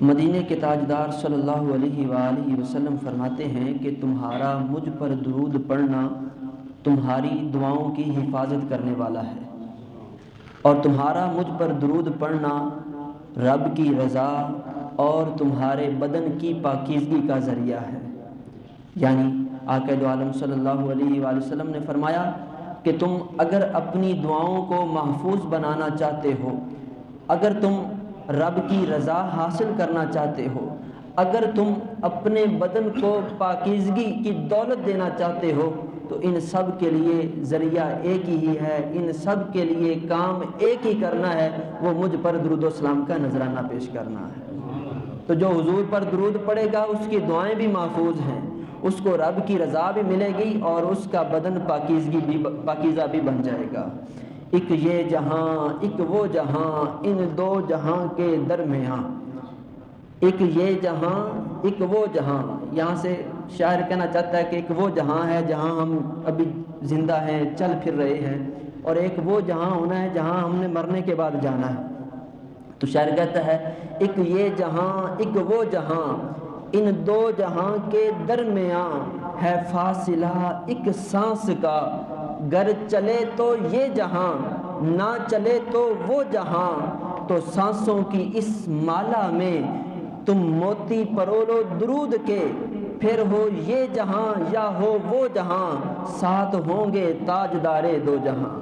مدینے کے تاجدار صلی اللہ علیہ وآلہ وسلم فرماتے ہیں کہ تمہارا مجھ پر درود پڑھنا تمہاری دعاؤں کی حفاظت کرنے والا ہے، اور تمہارا مجھ پر درود پڑھنا رب کی رضا اور تمہارے بدن کی پاکیزگی کا ذریعہ ہے۔ یعنی آقا دو عالم صلی اللہ علیہ وآلہ وسلم نے فرمایا کہ تم اگر اپنی دعاؤں کو محفوظ بنانا چاہتے ہو، اگر تم رب کی رضا حاصل کرنا چاہتے ہو، اگر تم اپنے بدن کو پاکیزگی کی دولت دینا چاہتے ہو، تو ان سب کے لیے ذریعہ ایک ہی ہے، ان سب کے لیے کام ایک ہی کرنا ہے، وہ مجھ پر درود و سلام کا نذرانہ پیش کرنا ہے۔ تو جو حضور پر درود پڑے گا اس کی دعائیں بھی محفوظ ہیں، اس کو رب کی رضا بھی ملے گی اور اس کا بدن پاکیزہ بھی بن جائے گا۔ ایک یہ جہاں ایک وہ جہاں، ان دو جہاں کے درمیاں، ایک یہ جہاں ایک وہ جہاں۔ یہاں سے شاعر کہنا چاہتا ہے کہ ایک وہ جہاں ہے جہاں ہم ابھی زندہ ہیں، چل پھر رہے ہیں، اور ایک وہ جہاں ہونا ہے جہاں ہم نے مرنے کے بعد جانا ہے۔ تو شاعر کہتا ہے ایک یہ جہاں ایک وہ جہاں، ان دو جہاں کے درمیاں ہے فاصلہ ایک سانس کا، گر چلے تو یہ جہاں نہ چلے تو وہ جہاں، تو سانسوں کی اس مالا میں تم موتی پرولو درود کے، پھر ہو یہ جہاں یا ہو وہ جہاں، ساتھ ہوں گے تاجدارے دو جہاں۔